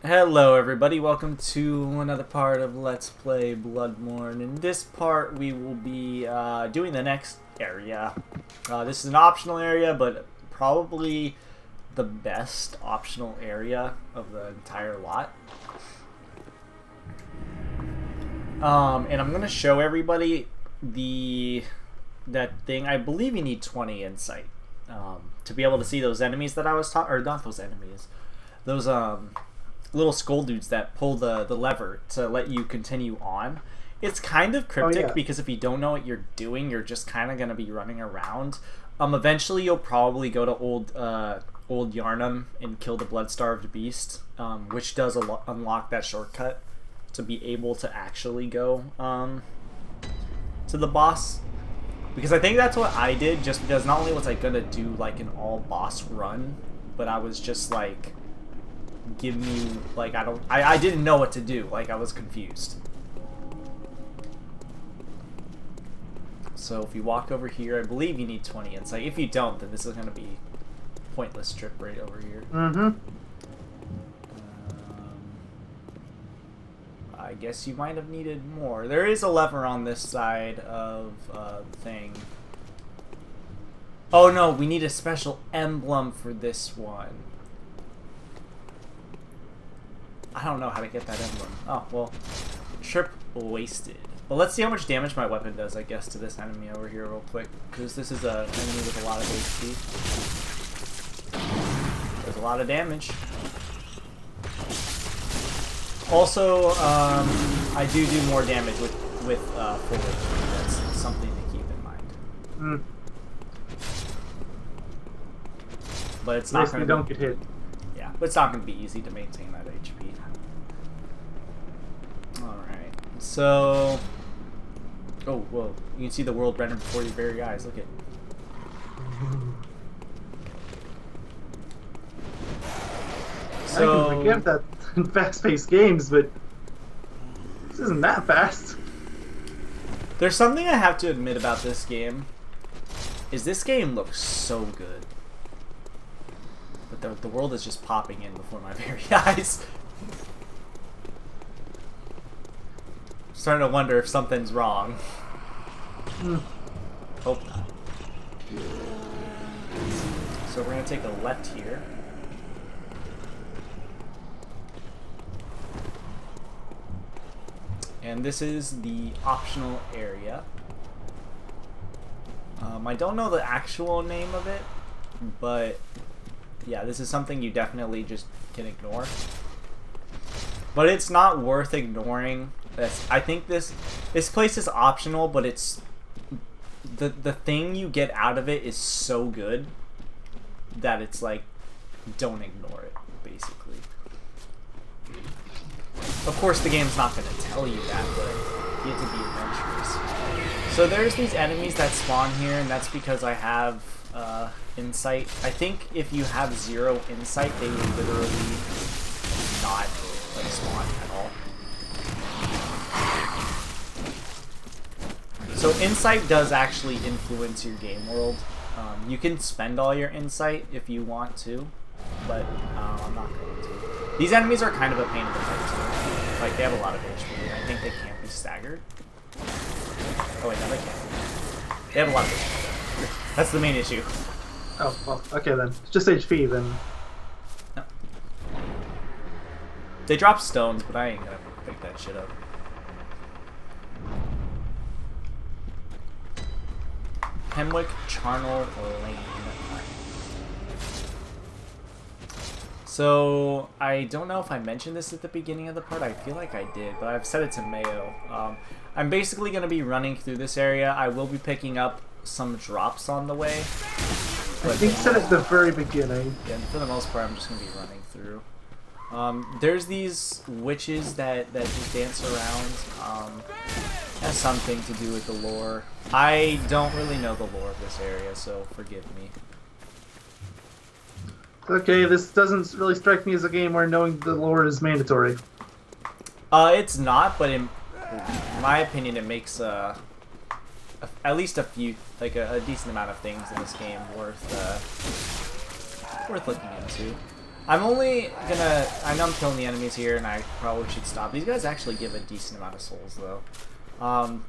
Hello everybody, welcome to another part of Let's Play Bloodborne. In this part we will be doing the next area. This is an optional area, but probably the best optional area of the entire lot. And I'm going to show everybody that thing. I believe you need 20 insight to be able to see those enemies that I was talking, or not those enemies, those little skull dudes that pull the lever to let you continue on. It's kind of cryptic because if you don't know what you're doing, you're just kind of going to be running around. Eventually you'll probably go to old Yarnum and kill the blood-starved beast, which does unlock that shortcut to be able to actually go to the boss. Because I think that's what I did, just because not only was I going to do like an all-boss run, but I was just like, give me, like, I didn't know what to do. Like, I was confused. So if you walk over here, I believe you need 20 insight. If you don't, then this is going to be a pointless trip right over here. I guess you might have needed more. There is a lever on this side of the thing. Oh no, we need a special emblem for this one. I don't know how to get that emblem. Oh, well, trip wasted. Well, let's see how much damage my weapon does, I guess, to this enemy over here real quick. Because this is an enemy with a lot of HP. There's a lot of damage. Also, I do more damage with full HP. That's something to keep in mind. But it's not going to don't get hit. Yeah, but it's not going to be easy to maintain that HP. Alright, so... Oh, whoa. You can see the world rendered before your very eyes. Look at... So... I can forget that in fast-paced games, but... this isn't that fast. There's something I have to admit about this game. Is this game looks so good. But the world is just popping in before my very eyes. Starting to wonder if something's wrong. Hope not. So we're gonna take a left here. And this is the optional area. I don't know the actual name of it, but yeah, this is something you definitely just can ignore. But it's not worth ignoring. I think this place is optional, but it's the thing you get out of it is so good that it's like, don't ignore it, basically. Of course, the game's not going to tell you that, but you have to be adventurous. So there's these enemies that spawn here, and that's because I have insight. I think if you have 0 insight, they will literally not like spawn at all. So insight does actually influence your game world. You can spend all your insight if you want to, but I'm not going to. These enemies are kind of a pain in the butt too. Like, they have a lot of HP. I think they can't be staggered. Oh wait, no they can't. They have a lot of HP. That's the main issue. Oh, well, okay then. It's just HP then. No. They drop stones, but I ain't gonna pick that shit up. Hemwick Charnel Lane. So, I don't know if I mentioned this at the beginning of the part. I feel like I did, but I've set it to Mayo. I'm basically going to be running through this area. I will be picking up some drops on the way. But I think you said at the very beginning. Yeah, for the most part, I'm just going to be running through. There's these witches that just dance around. Has something to do with the lore. I don't really know the lore of this area, so forgive me. Okay, this doesn't really strike me as a game where knowing the lore is mandatory. It's not, but in my opinion, it makes at least a few, like a decent amount of things in this game worth looking into. I'm only gonna... I know I'm killing the enemies here, and I probably should stop. These guys actually give a decent amount of souls, though.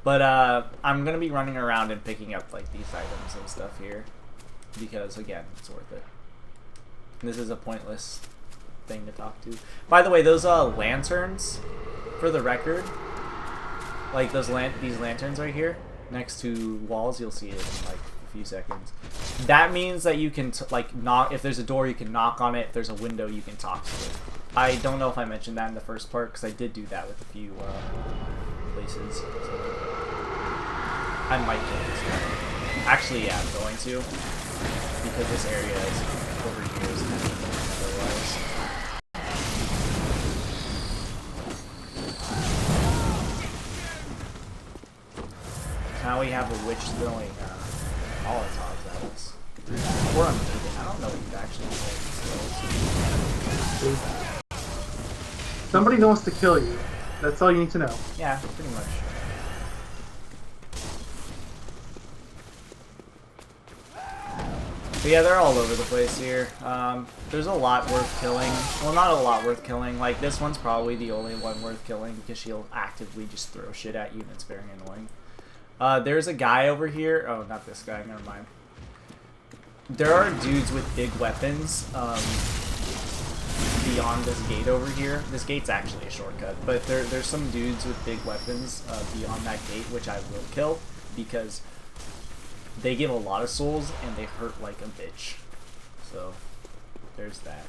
But I'm gonna be running around and picking up like these items and stuff here. Because, again, it's worth it. This is a pointless thing to talk to. By the way, those lanterns, for the record, like these lanterns right here, next to walls, you'll see it in like a few seconds. That means that you can like knock. If there's a door, you can knock on it. If there's a window, you can talk to it. I don't know if I mentioned that in the first part because I did do that with a few places. So I might kill this guy. Actually, yeah, I'm going to because this area is over here is kind of otherwise. Now we have a witch throwing Molotovs at us. Or I'm kidding. I don't know what you've actually told. Somebody wants to kill you. That's all you need to know. Yeah, pretty much. But yeah, they're all over the place here. There's a lot worth killing. Well, not a lot worth killing. Like, this one's probably the only one worth killing because she'll actively just throw shit at you and it's very annoying. There's a guy over here. Oh, not this guy. Never mind. There are dudes with big weapons beyond this gate over here. This gate's actually a shortcut, but there's some dudes with big weapons beyond that gate, which I will kill because they give a lot of souls and they hurt like a bitch. So there's that.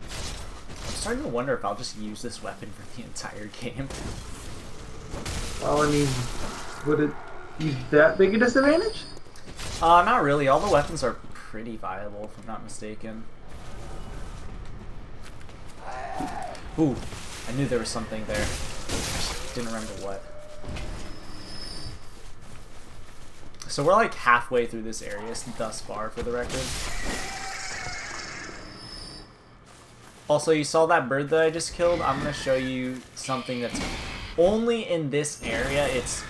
I'm starting to wonder if I'll just use this weapon for the entire game. Well, I mean, would it be that big a disadvantage? Not really. All the weapons are pretty viable, if I'm not mistaken. Ooh, I knew there was something there. I just didn't remember what. So we're like halfway through this area thus far, for the record. Also, you saw that bird that I just killed? I'm going to show you something that's only in this area. It's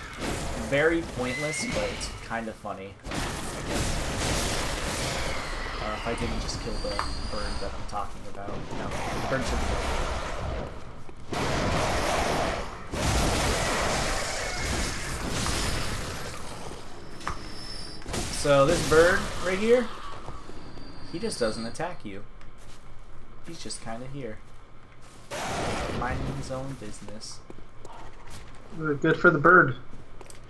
very pointless, but it's kind of funny, I guess. If I didn't just kill the bird that I'm talking about. No, the bird should kill. So this bird right here, he just doesn't attack you. He's just kind of here, minding his own business. Good for the bird.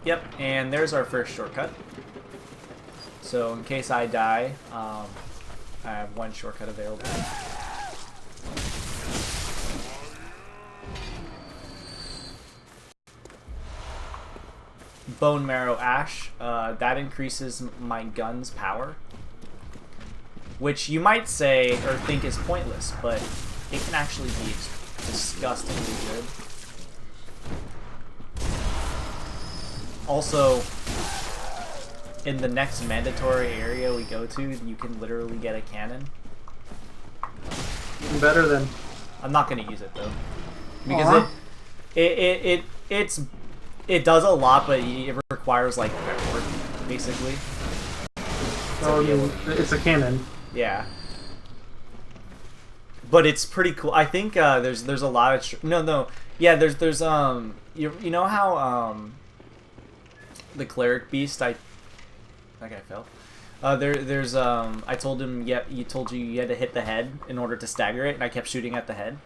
Yep, and there's our first shortcut. So in case I die, I have one shortcut available. Bone Marrow Ash, that increases my gun's power. Which you might say or think is pointless, but it can actually be disgustingly good. Also, in the next mandatory area we go to, you can literally get a cannon. Even better than. I'm not gonna use it though, because it does a lot, but it requires like prep work, basically. Oh, it's a cannon. Yeah. But it's pretty cool. I think there's a lot of yeah, there's you know how the cleric beast that guy fell. There's I told him you had to hit the head in order to stagger it, and I kept shooting at the head.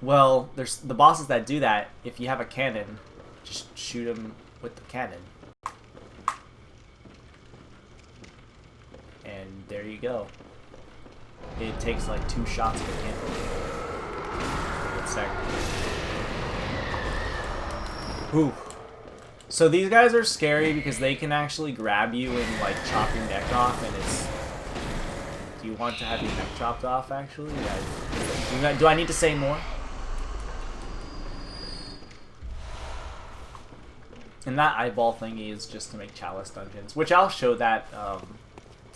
Well, there's the bosses that do that. If you have a cannon, just shoot them with the cannon. And there you go. It takes like 2 shots per cannon. It's staggered. Ooh. So these guys are scary because they can actually grab you and like chop your neck off, and it's... Do you want to have your neck chopped off, actually? Yeah. Do I need to say more? And that eyeball thingy is just to make Chalice dungeons, which I'll show that,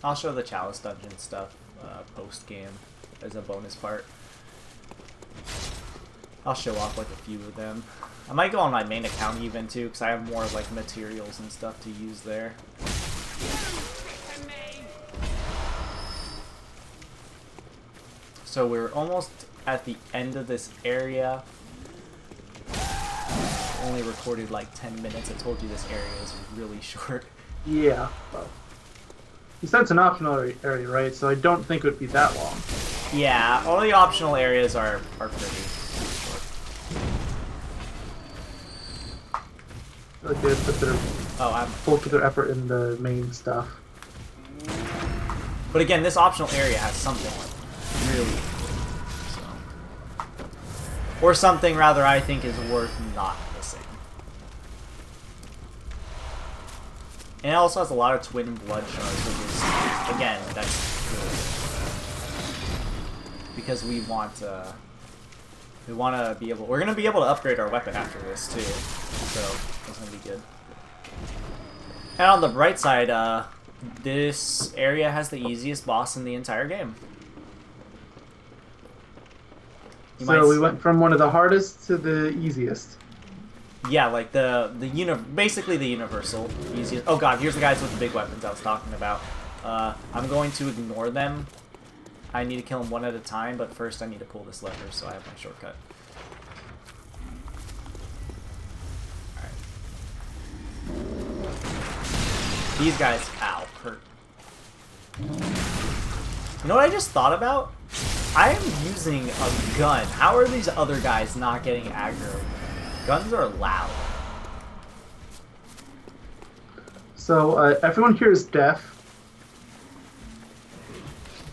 I'll show the Chalice dungeon stuff post-game as a bonus part. I'll show off like a few of them. I might go on my main account even too, because I have more like materials and stuff to use there. So we're almost at the end of this area. Only recorded like 10 minutes. I told you this area is really short. Yeah. Well, you said it's an optional area, right? So I don't think it would be that long. Yeah, all the optional areas are pretty short. Like they put their full their effort in the main stuff. But again, this optional area has something like really cool. So. Or something rather I think is worth not missing. And it also has a lot of twin blood shards, which is, again, that's good. Because we want to be able, we're going to be able to upgrade our weapon after this too. So, that's going to be good. And on the bright side, this area has the easiest boss in the entire game. So we went from one of the hardest to the easiest. Yeah, like basically the universal easiest. Oh god, here's the guys with the big weapons I was talking about. I'm going to ignore them. I need to kill them one at a time, but first I need to pull this lever so I have my shortcut. Alright. These guys, ow, hurt. You know what I just thought about? I am using a gun. How are these other guys not getting aggro? Guns are loud. So everyone here is deaf.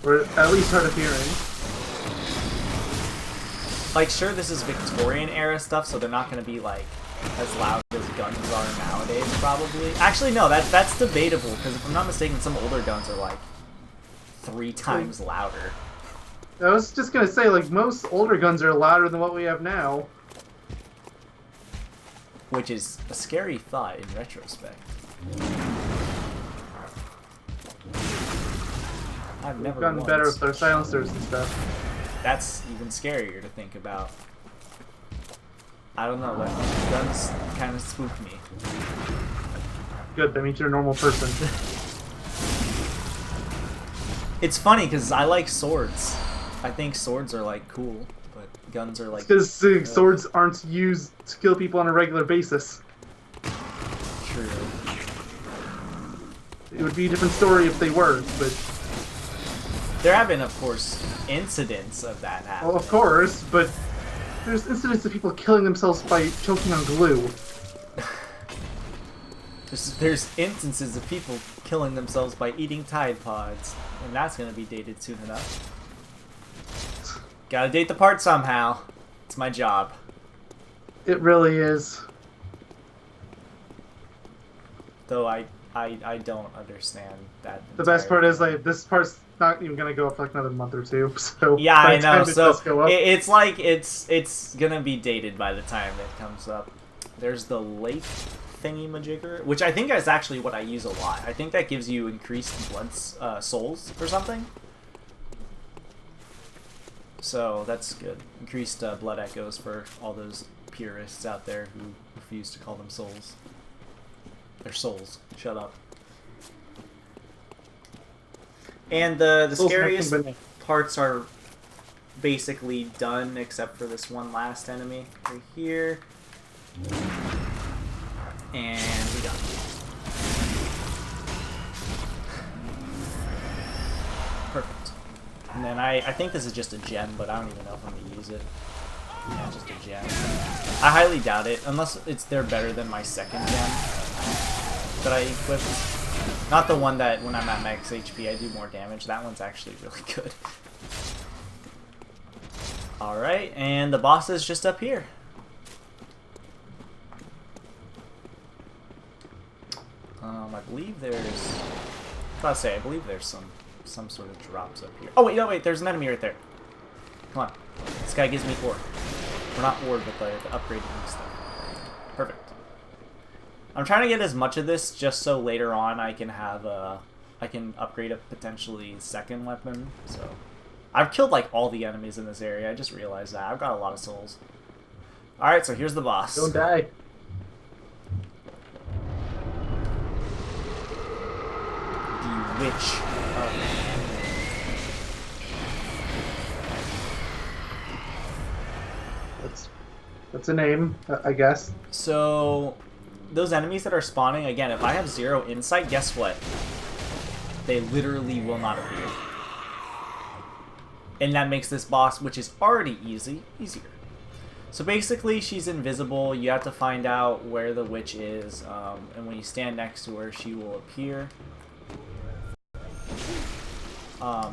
Or at least hard of hearing. Like, sure, this is Victorian era stuff, so they're not going to be, like, as loud as guns are nowadays, probably. Actually, no, that's debatable, because if I'm not mistaken, some older guns are, like, 3 times louder. I was just going to say, like, most older guns are louder than what we have now. Which is a scary thought in retrospect. I've never gotten better with their silencers and stuff. That's even scarier to think about. I don't know, but guns kind of spook me. Good, that means you're a normal person. It's funny, because I like swords. I think swords are, like, cool, but guns are, like... Because swords aren't used to kill people on a regular basis. True. It would be a different story if they were, but... There have been, of course, incidents of that happening. Well, of course, but there's incidents of people killing themselves by choking on glue. There's instances of people killing themselves by eating Tide Pods, and that's going to be dated soon enough. Gotta date the part somehow. It's my job. It really is. Though I don't understand that. The best part is, like, this part's not even gonna go up for like another month or two. So yeah, by I the time know. it So does go up, it's like it's gonna be dated by the time it comes up. There's the lake thingy majigger, which I think is actually what I use a lot. I think that gives you increased blood souls or something. So that's good. Increased blood echoes for all those purists out there who refuse to call them souls. They're souls. Shut up. And the scariest parts are basically done, except for this one last enemy right here. And we got it. Perfect. And then I think this is just a gem, but I don't even know if I'm going to use it. Yeah, just a gem. I highly doubt it, unless they're better than my second gem that I equipped. Not the one that when I'm at max HP I do more damage. That one's actually really good. Alright, and the boss is just up here. I believe there's... I believe there's some sort of drops up here. Oh wait, no wait, there's an enemy right there. Come on. This guy gives me ore. Or not ore, but the upgraded stuff. Perfect. I'm trying to get as much of this just so later on I can have I can upgrade a potentially second weapon. So I've killed like all the enemies in this area. I just realized that. I've got a lot of souls. Alright, so here's the boss. Don't die. The Witch of... That's a name, I guess. So, those enemies that are spawning, again, if I have 0 insight, guess what? They literally will not appear. And that makes this boss, which is already easy, easier. So basically, she's invisible. You have to find out where the witch is, and when you stand next to her, she will appear.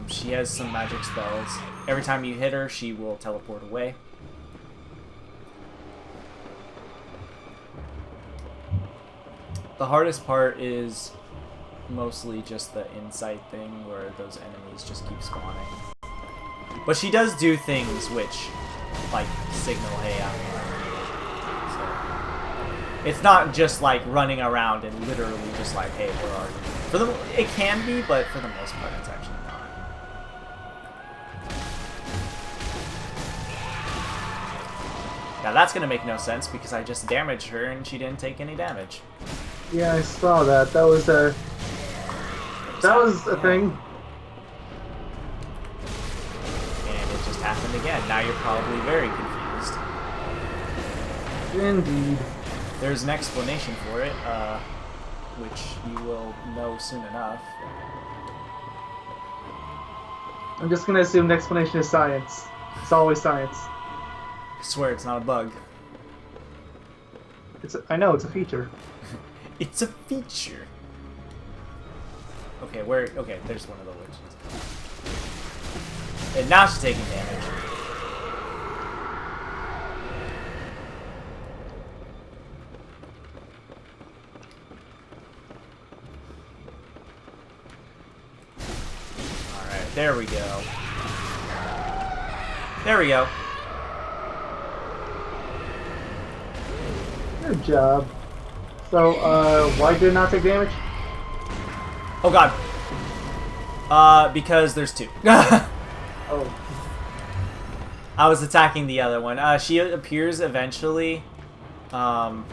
She has some magic spells. Every time you hit her, she will teleport away. The hardest part is mostly just the insight thing, where those enemies just keep spawning. But she does do things which, like, signal, hey, I'm here. So, it's not just, like, running around and literally just like, hey, where are you? For the, it can be, but for the most part, it's actually not. Now that's gonna make no sense because I just damaged her and she didn't take any damage. Yeah, I saw that. That was a thing. And it just happened again. Now you're probably very confused. Indeed. There's an explanation for it, which you will know soon enough. I'm just gonna assume the explanation is science. It's always science. I swear it's not a bug. I know, it's a feature. It's a feature. Okay, where? Okay, there's one of the witches. And now she's taking damage. Alright, there we go. There we go. Good job. So, why did it not take damage? Oh god. Because there's 2. Oh. I was attacking the other one. She appears eventually. And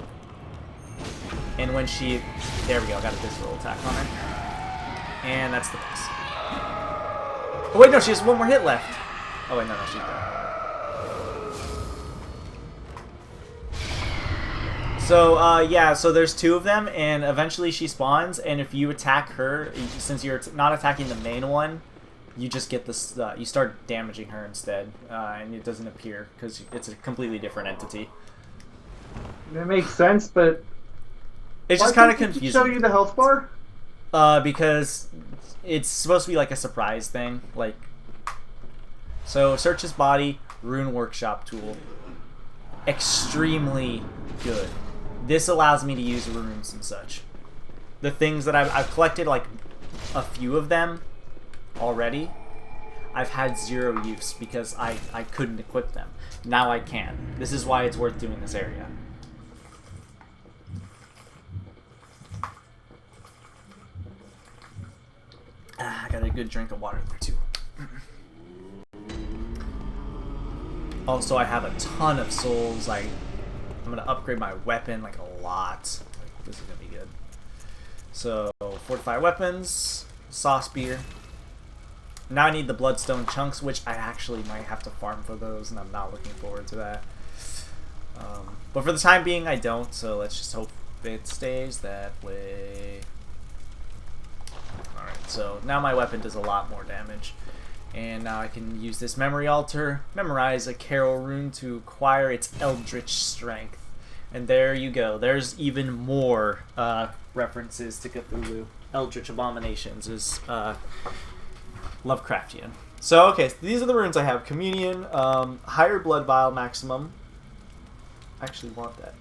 when she... There we go, I got a visceral attack on her. And that's the boss. Oh wait, no, she has 1 more hit left. Oh wait, no, she's done. So, yeah, so there's 2 of them, and eventually she spawns, and if you attack her, since you're not attacking the main one, you just get this, you start damaging her instead, and it doesn't appear, because it's a completely different entity. That makes sense, but... It's just kind of confusing. Show you the health bar? Because it's supposed to be like a surprise thing, like... So, search his body, rune workshop tool. Extremely good. This allows me to use runes and such. The things that I've collected, like, a few of them already. I've had 0 use because I couldn't equip them. Now I can. This is why it's worth doing this area. I got a good drink of water there, too. Also, I have a ton of souls. I'm gonna upgrade my weapon like a lot. This is gonna be good. So, fortify weapons, saw spear. Now I need the bloodstone chunks, which I actually might have to farm for those, and I'm not looking forward to that. But for the time being, I don't. So let's just hope it stays that way. All right. So now my weapon does a lot more damage. And now I can use this memory altar, memorize a Carol rune to acquire its eldritch strength. And there you go. There's even more references to Cthulhu. Eldritch Abominations is Lovecraftian. So, okay, so these are the runes I have. Communion, higher blood vial maximum. I actually want that.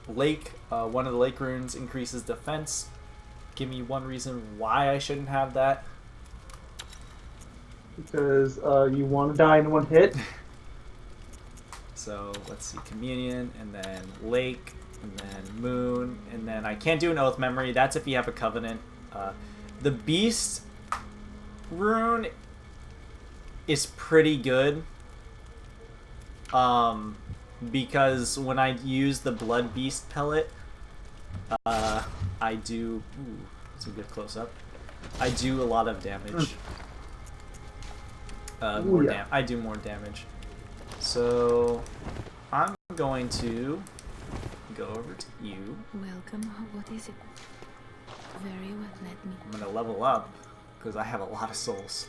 Lake, one of the lake runes increases defense. Give me one reason why I shouldn't have that. Because you want to die in 1 hit. So let's see, communion, and then lake, and then moon, and then I can't do an oath memory. That's if you have a covenant. The beast rune is pretty good. Because when I use the blood beast pellet, I do. Ooh, that's a good close up. I do a lot of damage. I do more damage. So I'm going to go over to you. Welcome. What is it? Very well, let me. I'm gonna level up because I have a lot of souls.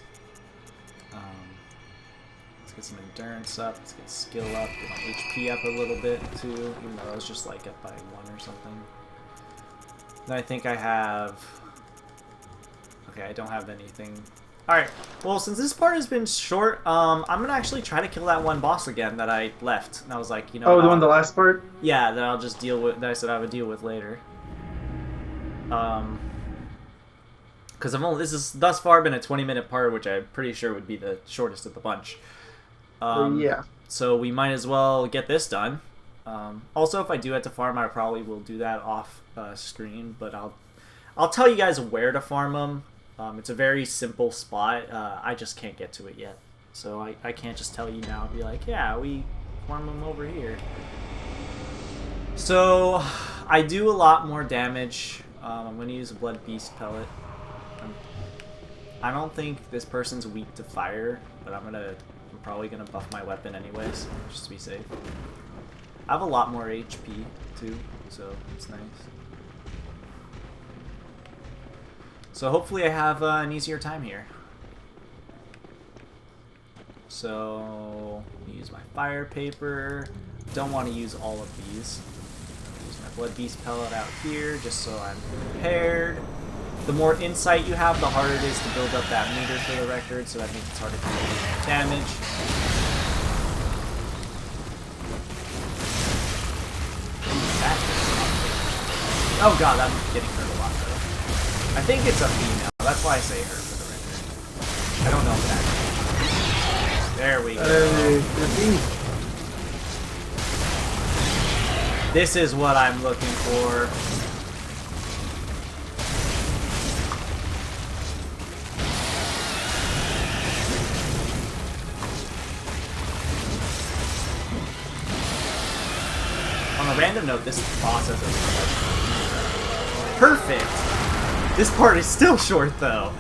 Let's get some endurance up. Let's get skill up. Get my HP up a little bit too, even though I was just like up by 1 or something. Then I think I have. Okay, I don't have anything. Alright, well, since this part has been short, I'm gonna actually try to kill that one boss again that I left. And I was like, you know... Oh, the one, the last part? Yeah, that I'll just deal with, that I said I would deal with later. Because this has thus far been a 20-minute part, which I'm pretty sure would be the shortest of the bunch. Yeah. So we might as well get this done. Also, if I do have to farm, I probably will do that off screen, but I'll tell you guys where to farm them. It's a very simple spot. I just can't get to it yet. So I can't just tell you now and be like, yeah, we farm them over here. So I do a lot more damage. I'm going to use a blood beast pellet. I don't think this person's weak to fire, but I'm probably going to buff my weapon anyways, just to be safe. I have a lot more HP too, so it's nice. So hopefully I have an easier time here. So use my fire paper. Don't want to use all of these. Use my blood beast pellet out here just so I'm prepared. The more insight you have, the harder it is to build up that meter for the record, so that means it's harder to do damage. Oh god, I'm getting hurt a lot though. I think it's a female. That's why I say her for the record. I don't know if that. There we go. This is what I'm looking for. On a random note, this boss has a... Perfect! This part is still short, though.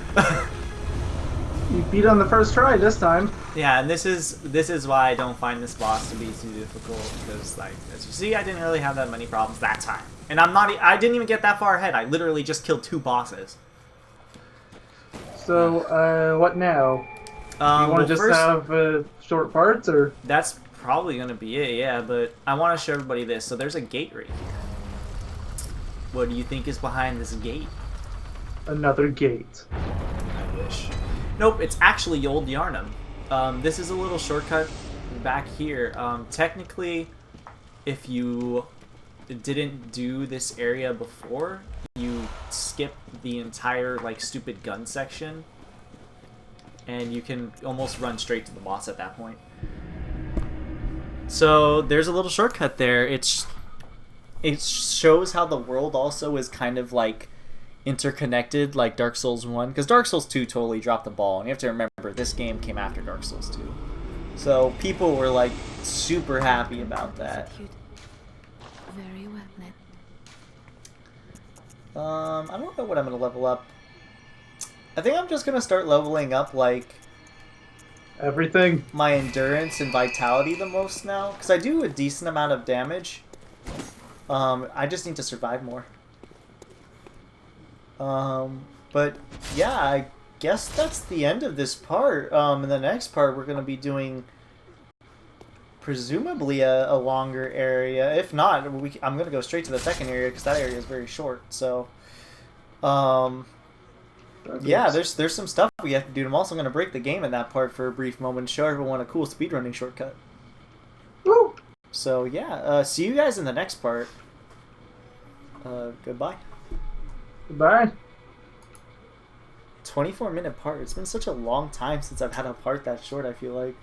You beat on the first try this time. Yeah, and this is why I don't find this boss to be too difficult, because, like, as you see, I didn't really have that many problems that time. And I didn't even get that far ahead. I literally just killed 2 bosses. So, what now? You want to just have short parts, or? That's probably going to be it, yeah, but I want to show everybody this. So there's a gate right here. What do you think is behind this gate? Another gate. I wish. Nope, it's actually Old Yarnum. This is a little shortcut back here. Technically, if you didn't do this area before, you skip the entire, like, stupid gun section, and you can almost run straight to the boss at that point. So there's a little shortcut there. It shows how the world also is kind of like interconnected, like Dark Souls 1, because Dark Souls 2 totally dropped the ball, and you have to remember this game came after Dark Souls 2. So people were like super happy about that. Very well, I don't know what I'm gonna level up. I think I'm just gonna start leveling up like everything. My endurance and vitality the most now, because I do a decent amount of damage. I just need to survive more. But yeah, I guess that's the end of this part. In the next part, we're gonna be doing presumably a longer area. If not, I'm gonna go straight to the second area because that area is very short. So, yeah, there's some stuff we have to do. I'm also gonna break the game in that part for a brief moment to show everyone a cool speedrunning shortcut. Woo! So yeah, see you guys in the next part. Goodbye. Goodbye. 24-minute part. It's been such a long time since I've had a part that short, I feel like.